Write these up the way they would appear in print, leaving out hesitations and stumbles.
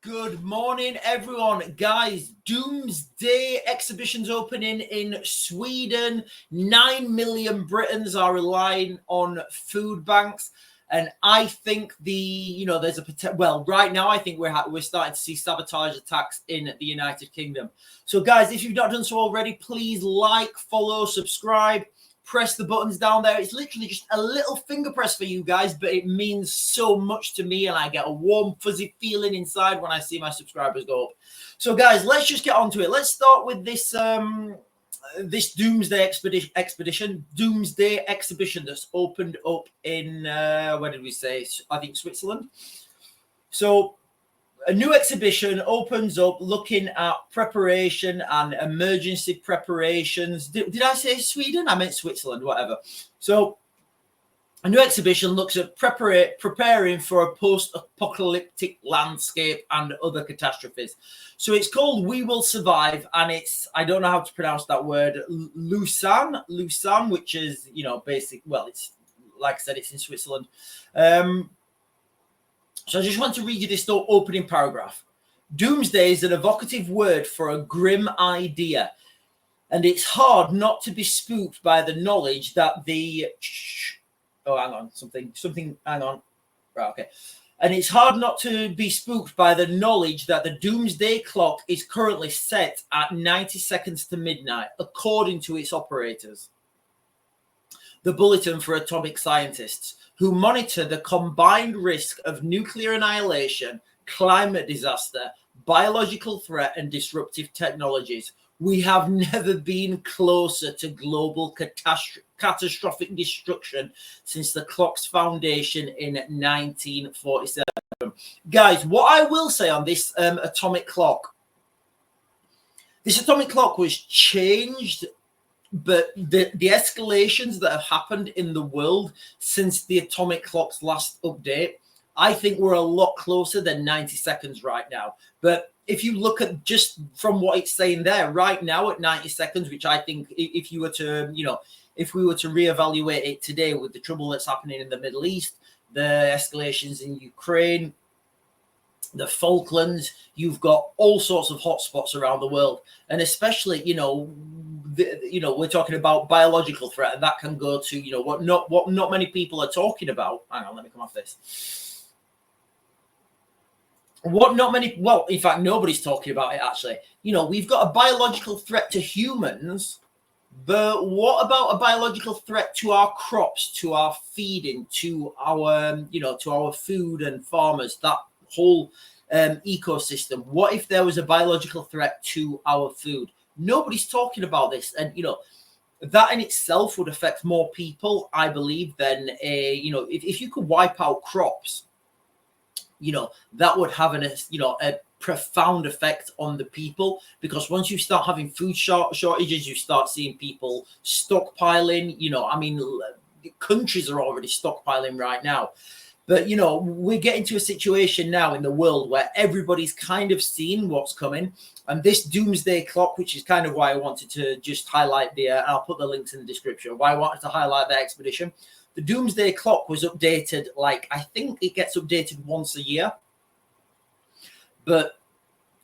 Good morning, everyone. Guys, Doomsday exhibition's opening in Sweden. 9 million Britons are relying on food banks. And I think there's right now I think we're starting to see sabotage attacks in the United Kingdom. So guys, if you've not done so already, please like, follow, subscribe. Press the buttons down there. It's literally just a little finger press for you guys, but it means so much to me, and I get a warm, fuzzy feeling inside when I see my subscribers go up. So, guys, let's just get on to it. Let's start with this this Doomsday expedition, Doomsday exhibition that's opened up in where did we say? I think Switzerland. So, a new exhibition opens up looking at preparation and emergency preparations. Did I say Sweden? I meant Switzerland, whatever. So a new exhibition looks at preparing for a post-apocalyptic landscape and other catastrophes. So it's called We Will Survive, and it's, I don't know how to pronounce that word, Lausanne, which is, it's, like I said, it's in Switzerland. So I just want to read you this opening paragraph. Doomsday is an evocative word for a grim idea, and it's hard not to be spooked by the knowledge that And it's hard not to be spooked by the knowledge that the Doomsday clock is currently set at 90 seconds to midnight, according to its operators. The Bulletin for Atomic Scientists, who monitor the combined risk of nuclear annihilation, climate disaster, biological threat, and disruptive technologies. We have never been closer to global catastrophic destruction since the clock's foundation in 1947. Guys, what I will say on this atomic clock was changed, but the escalations that have happened in the world since the atomic clock's last update, I think we're a lot closer than 90 seconds right now. But if you look at just from what it's saying there right now at 90 seconds, which I think if we were to reevaluate it today with the trouble that's happening in the Middle East, the escalations in Ukraine, the Falklands, you've got all sorts of hotspots around the world. And especially, we're talking about biological threat, and that can go to, what not many people are talking about. Hang on, let me come off this. In fact, nobody's talking about it, actually. We've got a biological threat to humans, but what about a biological threat to our crops, to our feeding, to our food and farmers, that whole ecosystem? What if there was a biological threat to our food? Nobody's talking about this, and that in itself would affect more people, I believe, than if you could wipe out crops, that would have a profound effect on the people, because once you start having food shortages, you start seeing people stockpiling. Countries are already stockpiling right now. But, we're getting to a situation now in the world where everybody's kind of seen what's coming. And this Doomsday clock, which is kind of why I wanted to just highlight I'll put the links in the description, why I wanted to highlight the expedition. The Doomsday clock was updated, I think it gets updated once a year. But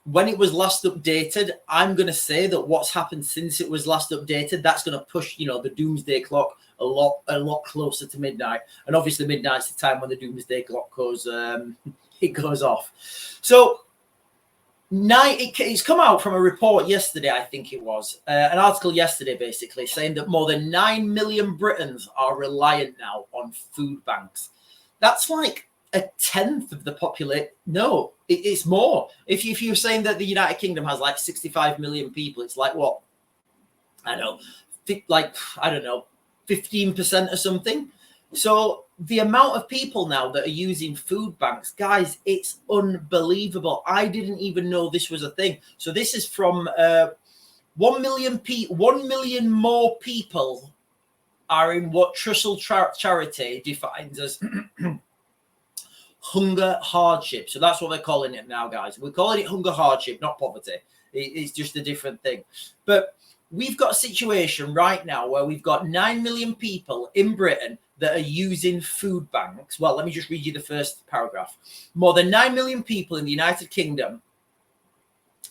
when it was last updated, I'm going to say that what's happened since it was last updated, that's going to push, the Doomsday clock a lot closer to midnight. And obviously midnight's the time when the Doomsday clock goes off. So it's come out from a report yesterday, I think it was, an article yesterday basically saying that more than 9 million Britons are reliant now on food banks. That's like a tenth of the population. No, it's more. If you're saying that the United Kingdom has 65 million people, it's like what? I don't know, 15% or something. So the amount of people now that are using food banks, guys, it's unbelievable. I didn't even know this was a thing. So this is from 1 million more people are in what Trussell Charity defines as hunger hardship. So that's what they're calling it now, guys. We're calling it hunger hardship, not poverty. It's just a different thing. But we've got a situation right now where we've got 9 million people in Britain that are using food banks. Well, let me just read you the first paragraph. More than 9 million people in the United Kingdom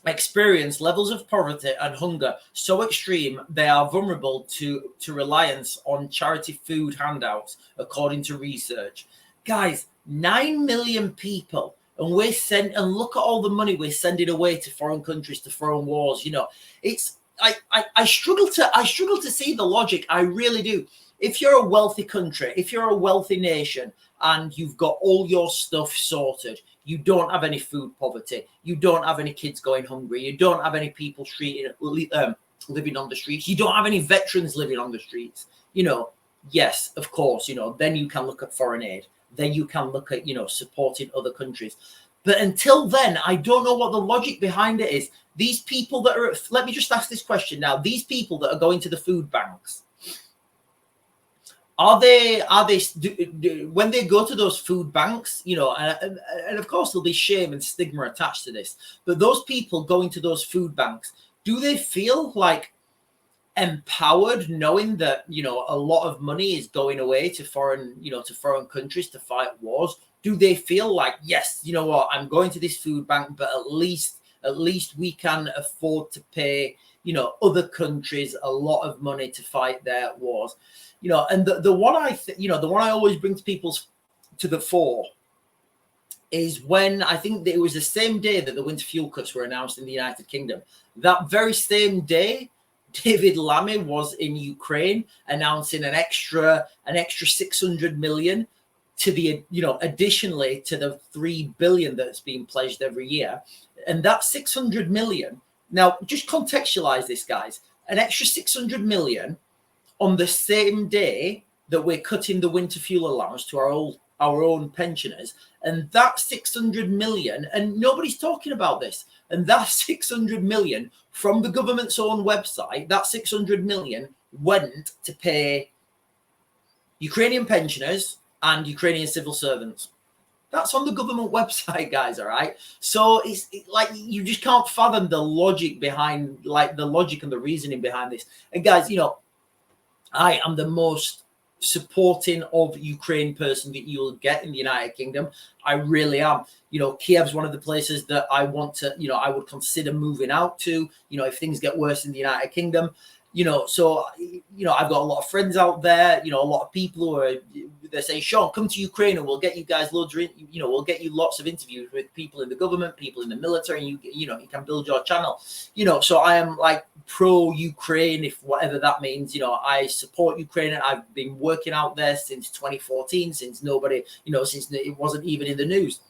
experience levels of poverty and hunger so extreme they are vulnerable to reliance on charity food handouts, according to research. Guys, 9 million people, and look at all the money we're sending away to foreign countries, to foreign wars. You know, it's I struggle to see the logic. I really do. If you're a wealthy country, if you're a wealthy nation, and you've got all your stuff sorted, you don't have any food poverty, you don't have any kids going hungry, you don't have any people living on the streets, you don't have any veterans living on the streets, you know, yes, of course, you know, then you can look at foreign aid, then you can look at, you know, supporting other countries. But until then, I don't know what the logic behind it is. These people that are, let me just ask this question now, these people that are going to the food banks, are they when they go to those food banks, you know, and of course there'll be shame and stigma attached to this, but those people going to those food banks, do they feel like empowered knowing that, you know, a lot of money is going away to foreign countries to fight wars? Do they feel like, yes, you know what, I'm going to this food bank, but at least we can afford to pay, you know, other countries a lot of money to fight their wars? You know, and the one I always bring to the fore is when I think that it was the same day that the winter fuel cuts were announced in the United Kingdom. That very same day, David Lammy was in Ukraine announcing an extra 600 million to the, you know, additionally to the 3 billion that's being pledged every year. And that 600 million, now just contextualize this, guys, an extra 600 million on the same day that we're cutting the winter fuel allowance to our own pensioners. And that 600 million, and nobody's talking about this, and that 600 million from the government's own website, that 600 million went to pay Ukrainian pensioners and Ukrainian civil servants. That's on the government website, guys, all right? So it's like you just can't fathom the logic behind, like the logic and the reasoning behind this. And guys, you know, I am the most supporting of Ukraine person that you'll get in the United Kingdom. I really am. You know, Kiev's one of the places that I want to, you know, I would consider moving out to, you know, if things get worse in the United Kingdom. You know, so, you know, I've got a lot of friends out there, you know, a lot of people who are, they say, Sean, come to Ukraine and we'll get you guys we'll get you lots of interviews with people in the government, people in the military, and you know, you can build your channel, you know. So I am like pro-Ukraine, if whatever that means. You know, I support Ukraine, and I've been working out there since 2014, since nobody, you know, since it wasn't even in the news.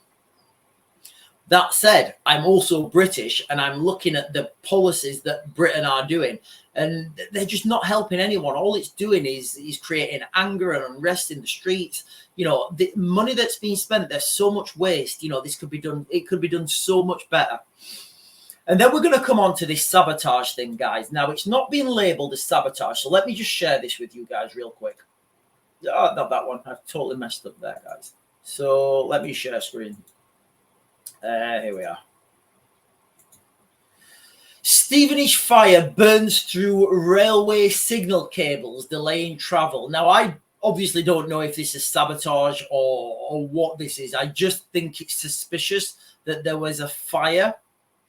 That said, I'm also British, and I'm looking at the policies that Britain are doing, and they're just not helping anyone. All it's doing is creating anger and unrest in the streets. You know, the money that's being spent, there's so much waste. You know, this could be done. It could be done so much better. And then we're going to come on to this sabotage thing, guys. Now, it's not being labeled as sabotage, so let me just share this with you guys real quick. Oh, not that one. I've totally messed up there, guys. So let me share screen. Here we are. Stevenage fire burns through railway signal cables, delaying travel. Now, I obviously don't know if this is sabotage or what this is. I just think it's suspicious that there was a fire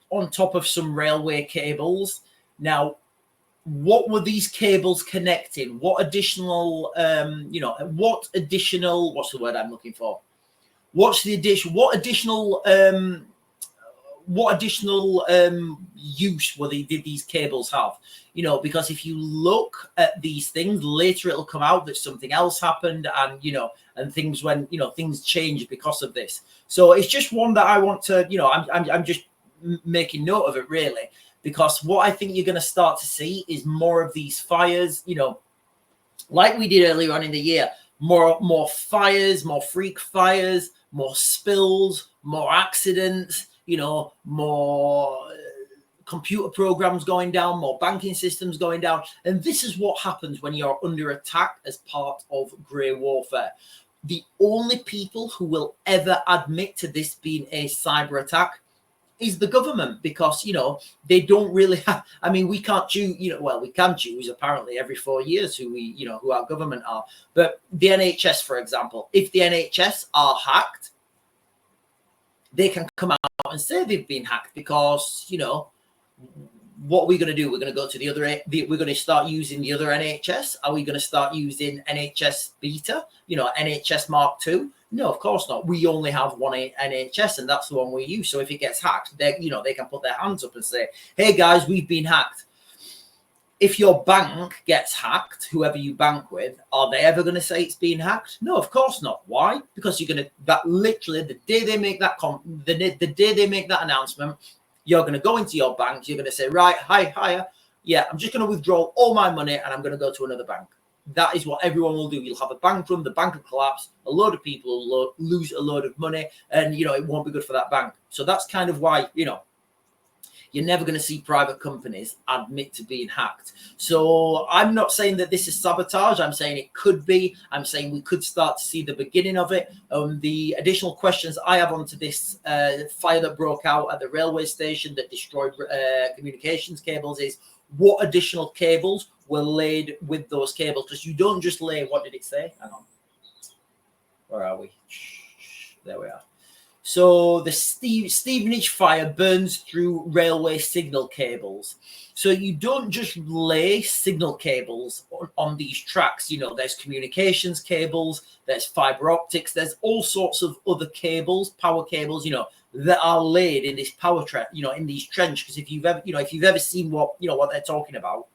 on top of some railway cables. Now, what were these cables connecting? What additional, what's the word I'm looking for? What's the addition? What additional use did these cables have? You know, because if you look at these things later, it'll come out that something else happened, and you know, and things things changed because of this. So it's just one that I want to, you know, I'm just making note of it, really, because what I think you're going to start to see is more of these fires. You know, like we did earlier on in the year, more fires, more freak fires, more spills, more accidents, you know, more computer programs going down, more banking systems going down. And this is what happens when you're under attack as part of grey warfare. The only people who will ever admit to this being a cyber attack is the government, because, you know, they don't really have, I mean, we can't choose, you know, well, we can choose apparently every 4 years who we, you know, who our government are. But the NHS, for example, if the NHS are hacked, they can come out and say they've been hacked, because, you know, what are we going to do? We're going to go to the other, we're going to start using the other NHS. Are we going to start using NHS Beta, you know, NHS Mark II? No, of course not. We only have one NHS, and that's the one we use. So if it gets hacked, they, you know, they can put their hands up and say, hey guys, we've been hacked. If your bank gets hacked, whoever you bank with, are they ever going to say it's been hacked? No, of course not. Why? Because you're going to, that literally the day they make that the day they make that announcement, you're going to go into your bank. You're going to say, right, hiya. Yeah, I'm just going to withdraw all my money and I'm going to go to another bank. That is what everyone will do. You'll have a bank run, the bank will collapse, a load of people will lose a load of money, and, you know, it won't be good for that bank. So that's kind of why, you know, you're never going to see private companies admit to being hacked. So I'm not saying that this is sabotage. I'm saying it could be. I'm saying we could start to see the beginning of it. The additional questions I have onto this fire that broke out at the railway station that destroyed communications cables is, what additional cables were laid with those cables? Because you don't just lay, what did it say? Hang on. Where are we? There we are. So the Stevenage fire burns through railway signal cables. So you don't just lay signal cables on these tracks. You know, there's communications cables, there's fiber optics, there's all sorts of other cables, power cables, you know, that are laid in this power track, you know, in these trench. Because if you've ever seen what, you know, what they're talking about,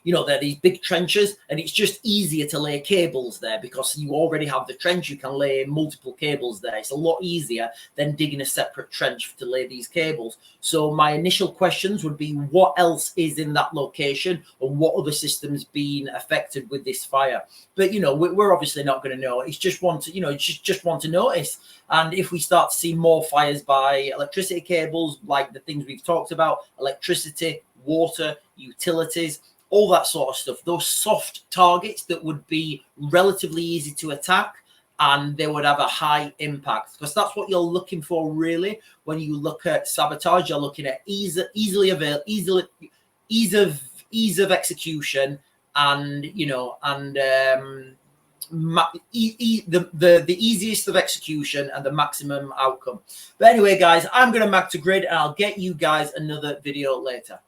you know, they're these big trenches, and it's just easier to lay cables there because you already have the trench. You can lay multiple cables there. It's a lot easier than digging a separate trench to lay these cables. So my initial questions would be, what else is in that location, and what other systems being affected with this fire? But, you know, we're obviously not going to know. It's just one to, you know, just want to notice. And if we start to see more fires by electricity cables, like the things we've talked about, electricity, water, utilities, all that sort of stuff, those soft targets that would be relatively easy to attack, and they would have a high impact, because that's what you're looking for really when you look at sabotage. You're looking at ease of execution, and, you know, and the easiest of execution and the maximum outcome. But anyway, guys, I'm going to back to grid, and I'll get you guys another video later.